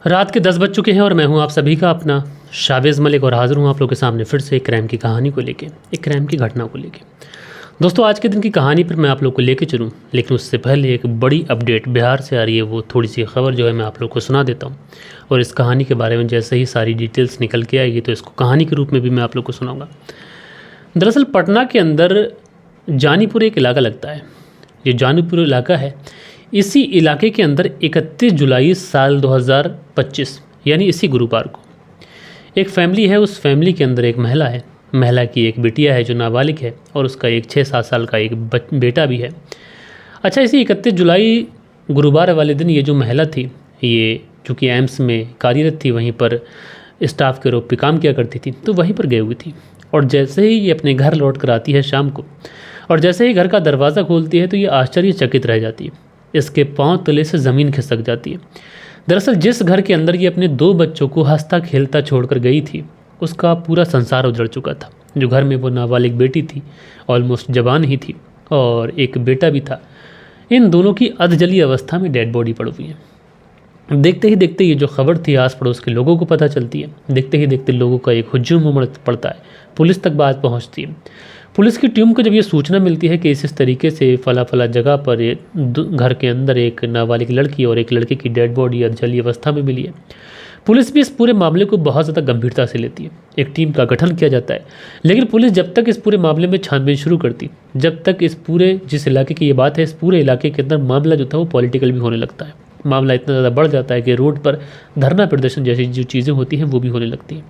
रात के 10 बज चुके हैं और मैं हूं आप सभी का अपना शावेज़ मलिक और हाज़िर हूं आप लोगों के सामने फिर से एक क्राइम की कहानी को लेके, एक क्राइम की घटना को लेके। दोस्तों, आज के दिन की कहानी पर मैं आप लोग को लेके चलूं, लेकिन उससे पहले एक बड़ी अपडेट बिहार से आ रही है। वो थोड़ी सी खबर जो है मैं आप लोग को सुना देता हूँ, और इस कहानी के बारे में जैसे ही सारी डिटेल्स निकल के आएगी तो इसको कहानी के रूप में भी मैं आप लोग को सुनाऊँगा। दरअसल पटना के अंदर जानीपुर एक इलाका लगता है। ये जानीपुर इलाका है। इसी इलाके के अंदर 31 जुलाई साल 2025 यानी इसी गुरुवार को एक फैमिली है। उस फैमिली के अंदर एक महिला है। महिला की एक बिटिया है जो नाबालिग है, और उसका एक 6-7 साल का एक बेटा भी है। अच्छा, इसी 31 जुलाई गुरुवार वाले दिन ये जो महिला थी, ये चूँकि एम्स में कार्यरत थी, वहीं पर स्टाफ के रूप पे काम किया करती थी, तो वहीं पर गई हुई थी। और जैसे ही ये अपने घर लौट कर आती है शाम को, और जैसे ही घर का दरवाज़ा खोलती है तो ये आश्चर्यचकित रह जाती है। इसके पांव तले से ज़मीन खिसक जाती है। दरअसल जिस घर के अंदर ये अपने 2 बच्चों को हंसता खेलता छोड़कर गई थी, उसका पूरा संसार उजड़ चुका था। जो घर में वो नाबालिग बेटी थी, ऑलमोस्ट जवान ही थी, और एक बेटा भी था। इन दोनों की अधजली अवस्था में डेड बॉडी पड़ी हुई है। देखते ही देखते ये जो खबर थी आस पड़ोस के लोगों को पता चलती है। देखते ही देखते लोगों का एक हुजूम उमड़ पड़ता है। पुलिस तक बात पहुंचती है। पुलिस की टीम को जब ये सूचना मिलती है कि इस तरीके से फला फला जगह पर घर के अंदर एक नाबालिग लड़की और एक लड़के की डेड बॉडी अधजली अवस्था में मिली है, पुलिस भी इस पूरे मामले को बहुत ज़्यादा गंभीरता से लेती है। एक टीम का गठन किया जाता है। लेकिन पुलिस जब तक इस पूरे मामले में छानबीन शुरू करती, जब तक इस पूरे जिस इलाके की ये बात है, इस पूरे इलाके के अंदर मामला जो था वो पॉलिटिकल भी होने लगता है। मामला इतना ज़्यादा बढ़ जाता है कि रोड पर धरना प्रदर्शन जैसी जो चीज़ें होती हैं वो भी होने लगती हैं।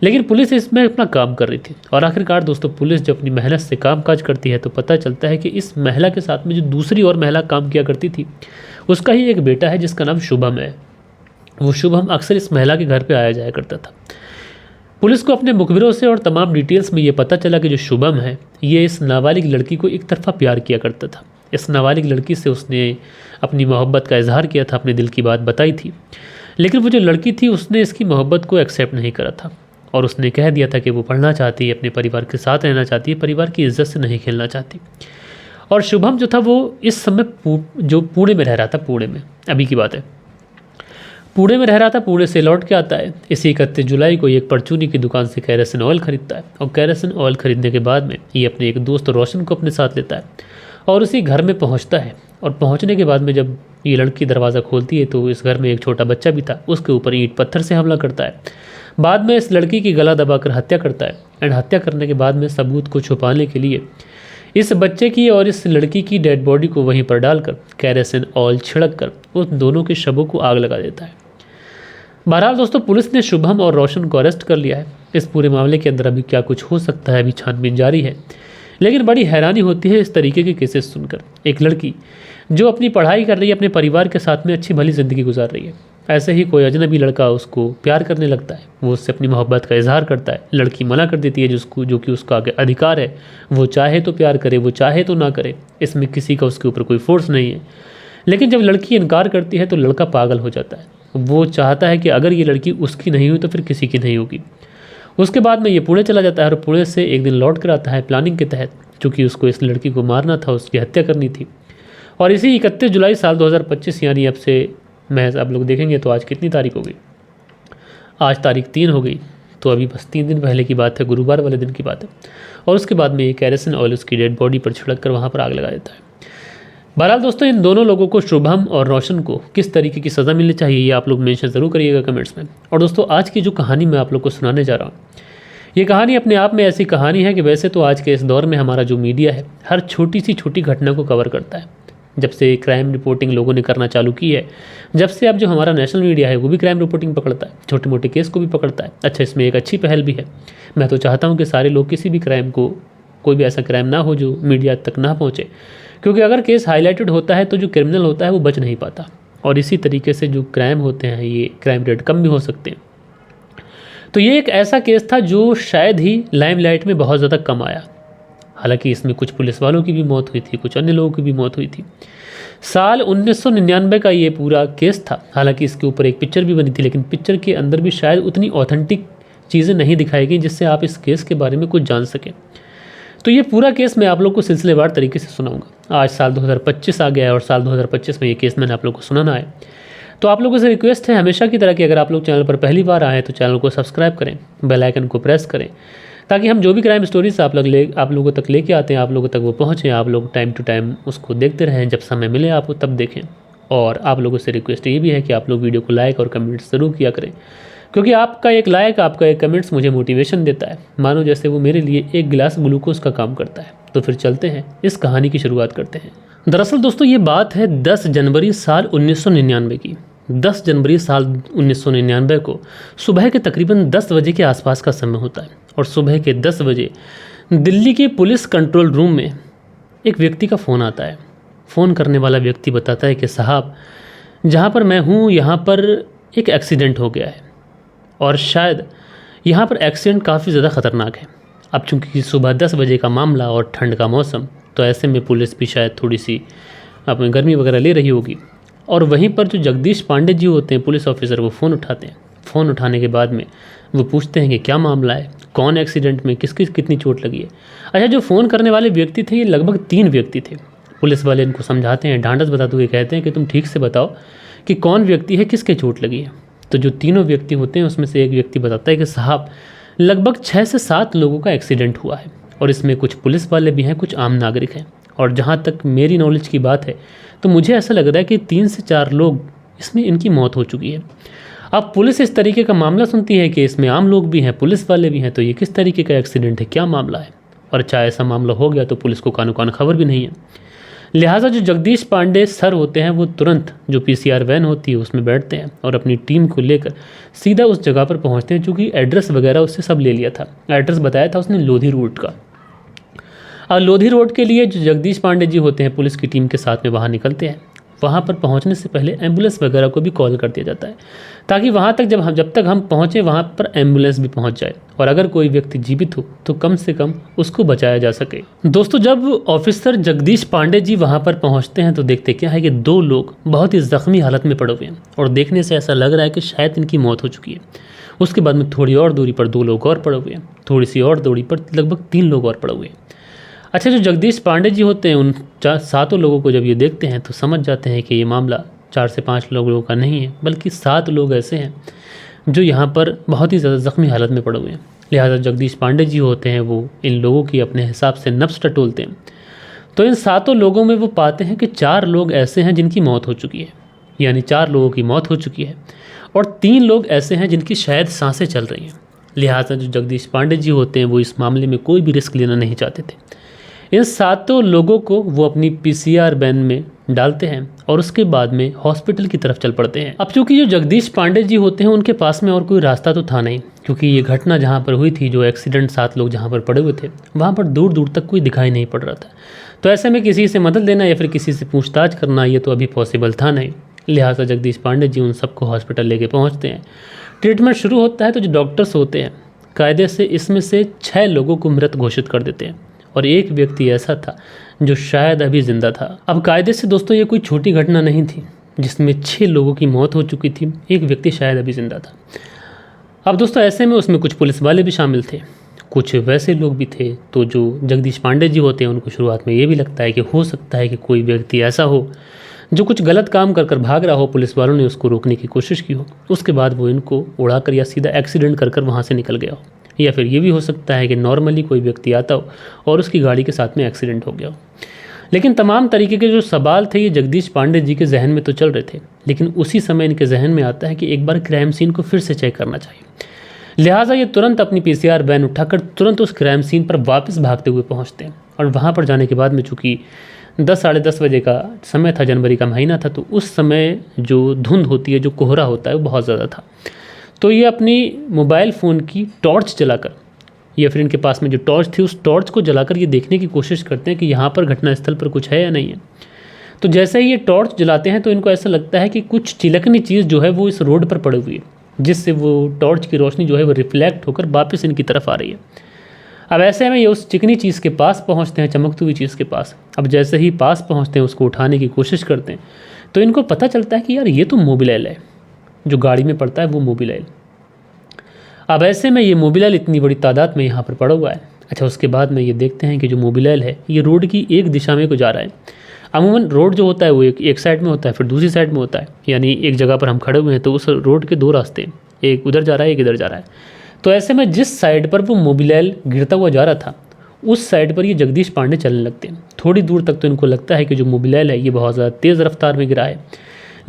लेकिन पुलिस इसमें अपना काम कर रही थी। और आखिरकार दोस्तों, पुलिस जब अपनी मेहनत से कामकाज करती है तो पता चलता है कि इस महिला के साथ में जो दूसरी और महिला काम किया करती थी, उसका ही एक बेटा है जिसका नाम शुभम है। वो शुभम अक्सर इस महिला के घर पे आया जाया करता था। पुलिस को अपने मुखबिरों से और तमाम डिटेल्स में ये पता चला कि जो शुभम है, ये इस नाबालिग लड़की को एक तरफा प्यार किया करता था। इस नाबालिग लड़की से उसने अपनी मोहब्बत का इजहार किया था, अपने दिल की बात बताई थी। लेकिन वो जो लड़की थी उसने इसकी मोहब्बत को एक्सेप्ट नहीं करा था, और उसने कह दिया था कि वो पढ़ना चाहती है, अपने परिवार के साथ रहना चाहती है, परिवार की इज्जत से नहीं खेलना चाहती। और शुभम जो था वो इस समय जो पुणे में रह रहा था, पुणे में अभी की बात है, पुणे में रह रहा था। पुणे से लौट के आता है। इसी 31 जुलाई को एक परचूनी की दुकान से कैरोसिन ऑयल खरीदता है, और कैरोसिन ऑयल खरीदने के बाद में ये अपने एक दोस्त रोशन को अपने साथ लेता है और उसी घर में पहुंचता है। और पहुंचने के बाद में जब ये लड़की दरवाज़ा खोलती है तो इस घर में एक छोटा बच्चा भी था, उसके ऊपर ईंट पत्थर से हमला करता है। बाद में इस लड़की की गला दबाकर हत्या करता है। एंड हत्या करने के बाद में सबूत को छुपाने के लिए इस बच्चे की और इस लड़की की डेड बॉडी को वहीं पर डालकर कैरोसिन ऑयल छिड़क कर उन दोनों के शवों को आग लगा देता है। बहरहाल दोस्तों, पुलिस ने शुभम और रोशन को अरेस्ट कर लिया है। इस पूरे मामले के अंदर अभी क्या कुछ हो सकता है, अभी छानबीन जारी है। लेकिन बड़ी हैरानी होती है इस तरीके के केसेस सुनकर। एक लड़की जो अपनी पढ़ाई कर रही है, अपने परिवार के साथ में अच्छी भली ज़िंदगी गुजार रही है, ऐसे ही कोई अजनबी लड़का उसको प्यार करने लगता है। वो उससे अपनी मोहब्बत का इजहार करता है। लड़की मना कर देती है, जो कि उसका अधिकार है। वो चाहे तो प्यार करे, वो चाहे तो ना करे, इसमें किसी का उसके ऊपर कोई फोर्स नहीं है। लेकिन जब लड़की इनकार करती है तो लड़का पागल हो जाता है। वो चाहता है कि अगर ये लड़की उसकी नहीं हुई तो फिर किसी की नहीं होगी। उसके बाद में ये पुणे चला जाता है, और पुणे से एक दिन लौट कर आता है प्लानिंग के तहत, चूँकि उसको इस लड़की को मारना था, उसकी हत्या करनी थी। और इसी 31 जुलाई साल 2025 यानी अब से महज आप लोग देखेंगे तो आज कितनी तारीख हो गई, आज तारीख 3 हो गई। तो अभी बस 3 दिन पहले की बात है, गुरुवार वाले दिन की बात है। और उसके बाद में ये कैरोसिन ऑयल उसकी डेड बॉडी पर छिड़क कर वहाँ पर आग लगा देता है। बहरहाल दोस्तों, इन दोनों लोगों को, शुभम और रोशन को, किस तरीके की सज़ा मिलनी चाहिए ये आप लोग मेंशन ज़रूर करिएगा कमेंट्स में। और दोस्तों, आज की जो कहानी मैं आप लोग को सुनाने जा रहा हूँ, ये कहानी अपने आप में ऐसी कहानी है कि वैसे तो आज के इस दौर में हमारा जो मीडिया है हर छोटी सी छोटी घटना को कवर करता है। जब से क्राइम रिपोर्टिंग लोगों ने करना चालू की है, जब से अब जो हमारा नेशनल मीडिया है वो भी क्राइम रिपोर्टिंग पकड़ता है, छोटे मोटे केस को भी पकड़ता है। अच्छा, इसमें एक अच्छी पहल भी है। मैं तो चाहता हूँ कि सारे लोग किसी भी क्राइम को, कोई भी ऐसा क्राइम ना हो जो मीडिया तक ना पहुँचे, क्योंकि अगर केस हाईलाइटेड होता है तो जो क्रिमिनल होता है वो बच नहीं पाता। और इसी तरीके से जो क्राइम होते हैं, ये क्राइम रेट कम भी हो सकते हैं। तो ये एक ऐसा केस था जो शायद ही लाइमलाइट में बहुत ज़्यादा कम आया। हालांकि इसमें कुछ पुलिस वालों की भी मौत हुई थी, कुछ अन्य लोगों की भी मौत हुई थी। साल 1999 का ये पूरा केस था। हालांकि इसके ऊपर एक पिक्चर भी बनी थी, लेकिन पिक्चर के अंदर भी शायद उतनी ऑथेंटिक चीज़ें नहीं दिखाई गई जिससे आप इस केस के बारे में कुछ जान सकें। तो ये पूरा केस मैं आप लोग को सिलसिलेवार तरीके से सुनाऊंगा। आज साल 2025 आ गया है और साल 2025 में ये केस मैंने आप लोग को सुनाना है। तो आप लोगों से रिक्वेस्ट है हमेशा की तरह कि अगर आप लोग चैनल पर पहली बार आए तो चैनल को सब्सक्राइब करें, बेल आइकन को प्रेस करें, ताकि हम जो भी क्राइम स्टोरीज आप लोगों तक लेके आते हैं आप लोगों तक वो पहुँचें, आप लोग टाइम टू टाइम उसको देखते रहें, जब समय मिले आपको तब देखें। और आप लोगों से रिक्वेस्ट ये भी है कि आप लोग वीडियो को लाइक और कमेंट्स ज़रूर किया करें, क्योंकि आपका एक लाइक, आपका एक कमेंट्स मुझे मोटिवेशन देता है, मानो जैसे वो मेरे लिए एक गिलास ग्लूकोज का काम करता है। तो फिर चलते हैं, इस कहानी की शुरुआत करते हैं। दरअसल दोस्तों ये बात है 10 जनवरी साल 1999 की। 10 जनवरी साल 1999 को सुबह के तकरीबन 10 बजे के आसपास का समय होता है और सुबह के 10 बजे दिल्ली के पुलिस कंट्रोल रूम में एक व्यक्ति का फ़ोन आता है। फ़ोन करने वाला व्यक्ति बताता है कि साहब, जहाँ पर मैं हूँ यहाँ पर एक एक्सीडेंट हो गया है और शायद यहाँ पर एक्सीडेंट काफ़ी ज़्यादा ख़तरनाक है। अब चूँकि सुबह 10 बजे का मामला और ठंड का मौसम, तो ऐसे में पुलिस भी शायद थोड़ी सी अपनी गर्मी वगैरह ले रही होगी। और वहीं पर जो जगदीश पांडे जी होते हैं पुलिस ऑफिसर, वो फ़ोन उठाते हैं। फ़ोन उठाने के बाद में वो पूछते हैं कि क्या मामला है, कौन एक्सीडेंट में किसकी कितनी चोट लगी है। अच्छा, जो फ़ोन करने वाले व्यक्ति थे ये लगभग 3 व्यक्ति थे। पुलिस वाले इनको समझाते हैं, ढांढस बताते हुए कहते हैं कि तुम ठीक से बताओ कि कौन व्यक्ति है, किसके चोट लगी है। तो जो तीनों व्यक्ति होते हैं उसमें से एक व्यक्ति बताता है कि साहब, लगभग 6 से 7 लोगों का एक्सीडेंट हुआ है और इसमें कुछ पुलिस वाले भी हैं, कुछ आम नागरिक हैं। और जहाँ तक मेरी नॉलेज की बात है तो मुझे ऐसा लग रहा है कि 3 से 4 लोग इसमें इनकी मौत हो चुकी है। अब पुलिस इस तरीके का मामला सुनती है कि इसमें आम लोग भी हैं, पुलिस वाले भी हैं, तो ये किस तरीके का एक्सीडेंट है, क्या मामला है। और अच्छा, ऐसा मामला हो गया तो पुलिस को कानो कान खबर भी नहीं है। लिहाजा जो जगदीश पांडे सर होते हैं वो तुरंत जो PCR वैन होती है उसमें बैठते हैं और अपनी टीम को लेकर सीधा उस जगह पर पहुंचते हैं, क्योंकि एड्रेस वगैरह उससे सब ले लिया था। एड्रेस बताया था उसने लोधी रोड का। और लोधी रोड के लिए जो जगदीश पांडे जी होते हैं पुलिस की टीम के साथ में वहाँ निकलते हैं। वहाँ पर पहुँचने से पहले एम्बुलेंस वगैरह को भी कॉल कर दिया जाता है, ताकि वहाँ तक जब तक हम पहुँचे वहाँ पर एम्बुलेंस भी पहुँच जाए और अगर कोई व्यक्ति जीवित हो तो कम से कम उसको बचाया जा सके। दोस्तों, जब ऑफिसर जगदीश पांडे जी वहाँ पर पहुँचते हैं तो देखते क्या है कि 2 लोग बहुत ही ज़ख्मी हालत में पड़े हुए हैं और देखने से ऐसा लग रहा है कि शायद इनकी मौत हो चुकी है। उसके बाद में थोड़ी और दूरी पर 2 लोग और पड़े हुए हैं, थोड़ी सी और दूरी पर लगभग 3 लोग और पड़े हुए हैं। अच्छा, जो जगदीश पांडे जी होते हैं उन 7 लोगों को जब ये देखते हैं तो समझ जाते हैं कि ये मामला 4 से 5 लोगों का नहीं है, बल्कि 7 लोग ऐसे हैं जो यहाँ पर बहुत ही ज़्यादा ज़ख्मी हालत में पड़े हुए हैं। लिहाजा जगदीश पांडे जी होते हैं वो इन लोगों की अपने हिसाब से नब्ज़ टटोलते हैं। तो इन 7 लोगों में वो पाते हैं कि 4 लोग ऐसे हैं जिनकी मौत हो चुकी है, यानी 4 लोगों की मौत हो चुकी है और 3 लोग ऐसे हैं जिनकी शायद सांसें चल रही हैं। लिहाजा जो जगदीश पांडे जी होते हैं वो इस मामले में कोई भी रिस्क लेना नहीं चाहते थे। इन 7 लोगों को वो अपनी PCR वैन में डालते हैं और उसके बाद में हॉस्पिटल की तरफ चल पड़ते हैं। अब चूंकि जो जगदीश पांडे जी होते हैं उनके पास में और कोई रास्ता तो था नहीं, क्योंकि ये घटना जहाँ पर हुई थी, जो एक्सीडेंट 7 लोग जहाँ पर पड़े हुए थे, वहाँ पर दूर दूर तक कोई दिखाई नहीं पड़ रहा था। तो ऐसे में किसी से मदद लेना या फिर किसी से पूछताछ करना ये तो अभी पॉसिबल था नहीं। लिहाजा जगदीश पांडे जी उन सबको हॉस्पिटल लेके पहुँचते हैं। ट्रीटमेंट शुरू होता है तो जो डॉक्टर्स होते हैं कायदे से इसमें से 6 लोगों को मृत घोषित कर देते हैं और एक व्यक्ति ऐसा था जो शायद अभी ज़िंदा था। अब कायदे से दोस्तों ये कोई छोटी घटना नहीं थी जिसमें 6 लोगों की मौत हो चुकी थी, एक व्यक्ति शायद अभी ज़िंदा था। अब दोस्तों ऐसे में उसमें कुछ पुलिस वाले भी शामिल थे, कुछ वैसे लोग भी थे। तो जो जगदीश पांडे जी होते हैं उनको शुरुआत में ये भी लगता है कि हो सकता है कि कोई व्यक्ति ऐसा हो जो कुछ गलत काम कर भाग रहा हो, पुलिस वालों ने उसको रोकने की कोशिश की हो, उसके बाद वो इनको उड़ाकर या सीधा एक्सीडेंट कर वहाँ से निकल गया हो। या फिर ये भी हो सकता है कि नॉर्मली कोई व्यक्ति आता हो और उसकी गाड़ी के साथ में एक्सीडेंट हो गया हो। लेकिन तमाम तरीके के जो सवाल थे ये जगदीश पांडे जी के जहन में तो चल रहे थे, लेकिन उसी समय इनके जहन में आता है कि एक बार क्राइम सीन को फिर से चेक करना चाहिए। लिहाजा ये तुरंत अपनी PCR वैन उठाकर तुरंत उस क्राइम सीन पर वापस भागते हुए पहुँचते हैं। और वहाँ पर जाने के बाद में चूँकि 10 साढ़े 10 बजे का समय था, जनवरी का महीना था, तो उस समय जो धुंध होती है, जो कोहरा होता है, वो बहुत ज़्यादा था। तो ये अपनी मोबाइल फ़ोन की टॉर्च जलाकर या फिर इनके पास में जो टॉर्च थी उस टॉर्च को जलाकर ये देखने की कोशिश करते हैं कि यहाँ पर घटनास्थल पर कुछ है या नहीं है। तो जैसे ही ये टॉर्च जलाते हैं तो इनको ऐसा लगता है कि कुछ चिलकनी चीज़ जो है वो इस रोड पर पड़ी हुई है, जिससे वो टॉर्च की रोशनी जो है वो रिफ्लेक्ट होकर वापस इनकी तरफ आ रही है। अब ऐसे में ये उस चिकनी चीज़ के पास पहुँचते हैं, चमकती हुई चीज़ के पास। अब जैसे ही पास पहुँचते हैं उसको उठाने की कोशिश करते हैं तो इनको पता चलता है कि यार ये तो मोबिलाइल है, जो गाड़ी में पड़ता है वो मोबिलाइल। अब ऐसे में ये मोबिलाइल इतनी बड़ी तादाद में यहाँ पर पड़ा हुआ है। अच्छा, उसके बाद में ये देखते हैं कि जो मोबिलाइल है ये रोड की एक दिशा में को जा रहा है। अमूमन रोड जो होता है वो एक साइड में होता है, फिर दूसरी साइड में होता है, यानी एक जगह पर हम खड़े हुए हैं तो उस रोड के दो रास्ते, एक उधर जा रहा है एक इधर जा रहा है। तो ऐसे में जिस साइड पर वो मोबिलैल गिरता हुआ जा रहा था उस साइड पर ये जगदीश पांडे चलने लगते हैं। थोड़ी दूर तक तो इनको लगता है कि जो मोबिलैल है ये बहुत ज़्यादा तेज़ रफ्तार में गिरा है,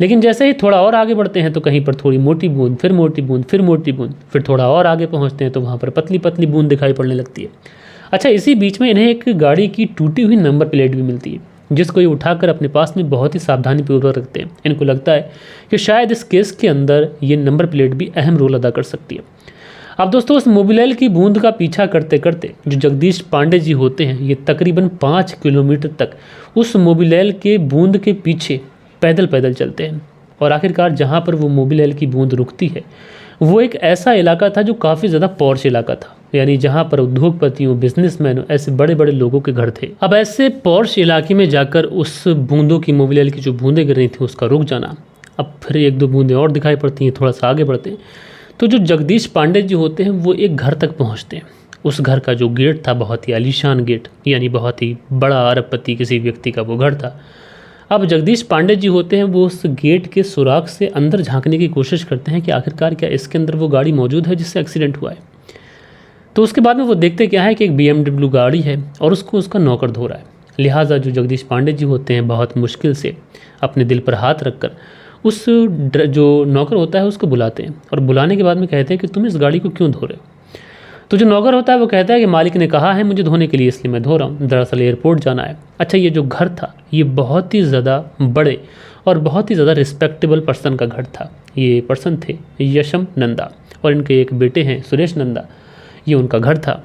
लेकिन जैसे ही थोड़ा और आगे बढ़ते हैं तो कहीं पर थोड़ी मोटी बूंद, फिर मोटी बूंद, फिर मोटी बूंद, फिर थोड़ा और आगे पहुँचते हैं तो वहाँ पर पतली पतली बूंद दिखाई पड़ने लगती है। अच्छा, इसी बीच में इन्हें एक गाड़ी की टूटी हुई नंबर प्लेट भी मिलती है, जिसको ये उठाकर अपने पास में बहुत ही सावधानीपूर्वक रखते हैं। इनको लगता है कि शायद इस केस के अंदर ये नंबर प्लेट भी अहम रोल अदा कर सकती है। अब दोस्तों, उस मोबिलैल की बूंद का पीछा करते करते जो जगदीश पांडे जी होते हैं ये तकरीबन 5 किलोमीटर तक उस मोबिलैल के बूंद के पीछे पैदल पैदल चलते हैं, और आखिरकार जहाँ पर वो मोबिलैल की बूंद रुकती है वो एक ऐसा इलाका था जो काफ़ी ज़्यादा पॉश इलाका था, यानी जहाँ पर उद्योगपतियों, बिजनेसमैनों, ऐसे बड़े बड़े लोगों के घर थे। अब ऐसे पॉश इलाके में जाकर उस बूंदों की, मोबिलैल की जो बूंदें गिर रही थी उसका रुक जाना, अब फिर एक दो बूंदें और दिखाई पड़ती हैं, थोड़ा सा आगे बढ़ते हैं तो जो जगदीश पांडे जी होते हैं वो एक घर तक पहुँचते हैं। उस घर का जो गेट था बहुत ही आलीशान गेट, यानी बहुत ही बड़ा अरबपति किसी व्यक्ति का वो घर था। अब जगदीश पांडे जी होते हैं वो उस गेट के सुराख से अंदर झांकने की कोशिश करते हैं कि आखिरकार क्या इसके अंदर वो गाड़ी मौजूद है जिससे एक्सीडेंट हुआ है। तो उसके बाद में वो देखते क्या है कि एक BMW गाड़ी है और उसको उसका नौकर धो रहा है। लिहाजा जो जगदीश पांडे जी होते हैं बहुत मुश्किल से अपने दिल पर हाथ रखकर उस जो नौकर होता है उसको बुलाते हैं, और बुलाने के बाद में कहते हैं कि तुम इस गाड़ी को क्यों धो रहे हो। तो जो नौकर होता है वो कहता है कि मालिक ने कहा है मुझे धोने के लिए, इसलिए मैं धो रहा हूँ, दरअसल एयरपोर्ट जाना है। अच्छा, ये जो घर था ये बहुत ही ज़्यादा बड़े और बहुत ही ज़्यादा रिस्पेक्टेबल पर्सन का घर था। ये पर्सन थे यशम नंदा, और इनके एक बेटे हैं सुरेश नंदा, ये उनका घर था।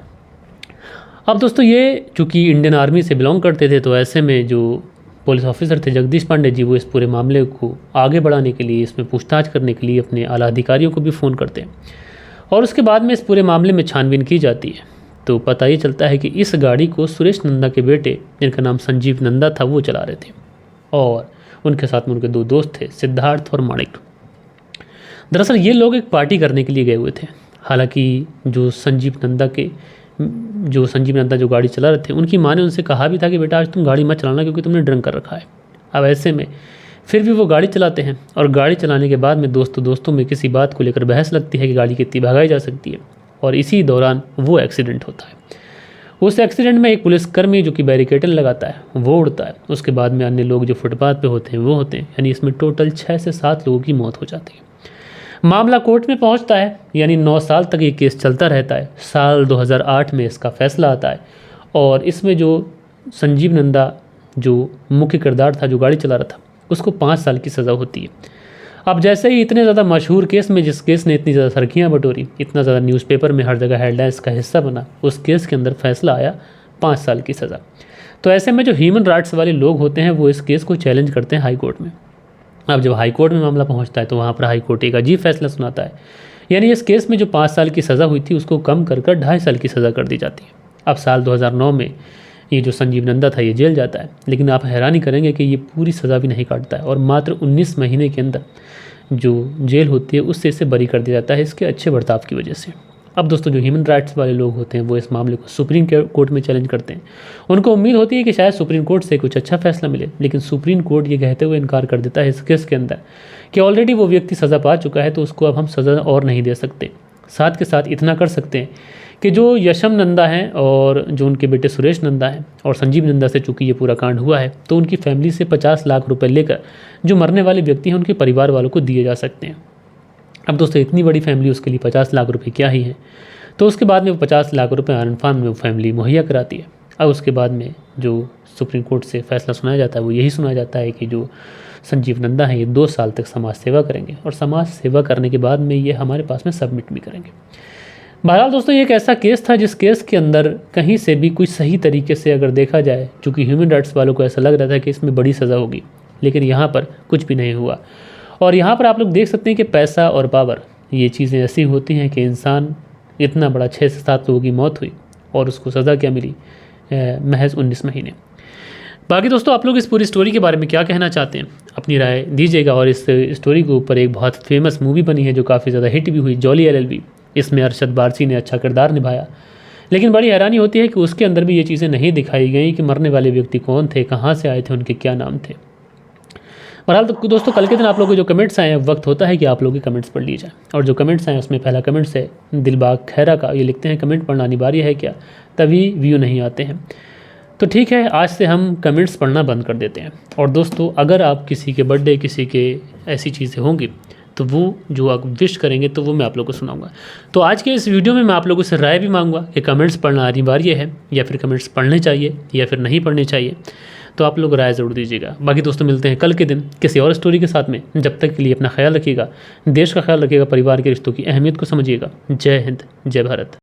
अब दोस्तों, ये चूँकि इंडियन आर्मी से बिलोंग करते थे तो ऐसे में जो पुलिस ऑफिसर थे जगदीश पांडे जी वो इस पूरे मामले को आगे बढ़ाने के लिए, इसमें पूछताछ करने के लिए अपने आला अधिकारियों को भी फ़ोन करते हैं, और उसके बाद में इस पूरे मामले में छानबीन की जाती है। तो पता ये चलता है कि इस गाड़ी को सुरेश नंदा के बेटे, जिनका नाम संजीव नंदा था, वो चला रहे थे, और उनके साथ में उनके दो दोस्त थे, सिद्धार्थ और माणिक। दरअसल ये लोग एक पार्टी करने के लिए गए हुए थे। हालांकि जो संजीव नंदा जो गाड़ी चला रहे थे उनकी माँ ने उनसे कहा भी था कि बेटा आज तुम गाड़ी मत चलाना क्योंकि तुमने ड्रिंक कर रखा है। अब ऐसे में फिर भी वो गाड़ी चलाते हैं, और गाड़ी चलाने के बाद में दोस्तों में किसी बात को लेकर बहस लगती है कि गाड़ी कितनी भगाई जा सकती है, और इसी दौरान वो एक्सीडेंट होता है। उस एक्सीडेंट में एक पुलिसकर्मी जो कि बैरिकेडिंग लगाता है वो उड़ता है। उसके बाद में अन्य लोग जो फुटपाथ पे होते हैं वो होते हैं, यानी इसमें टोटल 6 से 7 लोगों की मौत हो जाती है। मामला कोर्ट में पहुंचता है, यानी 9 साल तक ये केस चलता रहता है। साल 2008 में इसका फैसला आता है, और इसमें जो संजीव नंदा जो मुख्य किरदार था, जो गाड़ी चला रहा था, उसको 5 साल की सज़ा होती है। अब जैसे ही इतने ज़्यादा मशहूर केस में, जिस केस ने इतनी ज़्यादा सुर्खियाँ बटोरी, इतना ज़्यादा न्यूज़पेपर में हर जगह हेडलाइंस का हिस्सा बना, उस केस के अंदर फैसला आया 5 साल की सज़ा। तो ऐसे में जो ह्यूमन राइट्स वाले लोग होते हैं वो इस केस को चैलेंज करते हैं हाई कोर्ट में। अब जब हाई कोर्ट में मामला पहुंचता है तो वहाँ पर हाई कोर्ट एक अजीब फैसला सुनाता है, यानी इस केस में जो 5 साल की सज़ा हुई थी उसको कम कर 2.5 साल की सज़ा कर दी जाती है। अब साल 2009 में ये जो संजीव नंदा था ये जेल जाता है, लेकिन आप हैरानी करेंगे कि ये पूरी सज़ा भी नहीं काटता है, और मात्र 19 महीने के अंदर जो जेल होती है उससे इसे बरी कर दिया जाता है इसके अच्छे बर्ताव की वजह से। अब दोस्तों, जो ह्यूमन राइट्स वाले लोग होते हैं वो इस मामले को सुप्रीम कोर्ट में चैलेंज करते हैं। उनको उम्मीद होती है कि शायद सुप्रीम कोर्ट से कुछ अच्छा फैसला मिले, लेकिन सुप्रीम कोर्ट ये कहते हुए इनकार कर देता है इस केस के अंदर कि ऑलरेडी वो व्यक्ति सज़ा पा चुका है तो उसको अब हम सज़ा और नहीं दे सकते। साथ के साथ इतना कर सकते हैं कि जो यशम नंदा हैं और जो उनके बेटे सुरेश नंदा हैं और संजीव नंदा से चूँकि ये पूरा कांड हुआ है तो उनकी फैमिली से 50 लाख रुपए लेकर जो मरने वाले व्यक्ति हैं उनके परिवार वालों को दिए जा सकते हैं। अब दोस्तों, इतनी बड़ी फैमिली, उसके लिए 50 लाख रुपए क्या ही है। तो उसके बाद में वो 50 लाख रुपए आनन फान में वो फैमिली मुहैया कराती है। अब उसके बाद में जो सुप्रीम कोर्ट से फैसला सुनाया जाता है वो यही सुनाया जाता है कि जो संजीव नंदा हैं ये 2 साल तक समाज सेवा करेंगे, और समाज सेवा करने के बाद में ये हमारे पास में सबमिट भी करेंगे। बहरहाल दोस्तों, ये एक ऐसा केस था जिस केस के अंदर कहीं से भी कोई सही तरीके से अगर देखा जाए, चूँकि ह्यूमन राइट्स वालों को ऐसा लग रहा था कि इसमें बड़ी सज़ा होगी, लेकिन यहाँ पर कुछ भी नहीं हुआ। और यहाँ पर आप लोग देख सकते हैं कि पैसा और पावर, ये चीज़ें ऐसी होती हैं कि इंसान इतना बड़ा 6 से 7 लोगों की मौत हुई और उसको सज़ा क्या मिली, महज 19 महीने। बाकी दोस्तों, आप लोग इस पूरी स्टोरी के बारे में क्या कहना चाहते हैं, अपनी राय दीजिएगा। और इस स्टोरी के ऊपर एक बहुत फेमस मूवी बनी है जो काफ़ी ज़्यादा हिट भी हुई, जॉली LLB। इसमें अरशद वारसी ने अच्छा किरदार निभाया। लेकिन बड़ी हैरानी होती है कि उसके अंदर भी ये चीज़ें नहीं दिखाई गई कि मरने वाले व्यक्ति कौन थे, कहाँ से आए थे, उनके क्या नाम थे। बहरहाल तो दोस्तों कल के दिन आप लोगों के जो कमेंट्स आए हैं, वक्त होता है कि आप लोगों के कमेंट्स पढ़ लिए जाए। और जो कमेंट्स आए उसमें पहला कमेंट्स है दिलबाग खैरा का। ये लिखते हैं कमेंट पढ़ना अनिवार्य है क्या, तभी व्यू नहीं आते हैं। तो ठीक है, आज से हम कमेंट्स पढ़ना बंद कर देते हैं। और दोस्तों अगर आप किसी के बर्थडे, किसी के ऐसी चीज़ें होंगी तो वो जो आप विश करेंगे तो वो मैं आप लोगों को सुनाऊंगा। तो आज के इस वीडियो में मैं आप लोगों से राय भी मांगूंगा कि कमेंट्स पढ़ना अनिवार्य है या फिर कमेंट्स पढ़ने चाहिए या फिर नहीं पढ़ने चाहिए। तो आप लोग राय ज़रूर दीजिएगा। बाकी दोस्तों मिलते हैं कल के दिन किसी और स्टोरी के साथ में। जब तक के लिए अपना ख्याल रखिएगा, देश का ख्याल रखिएगा, परिवार के रिश्तों की अहमियत को समझिएगा। जय हिंद, जय भारत।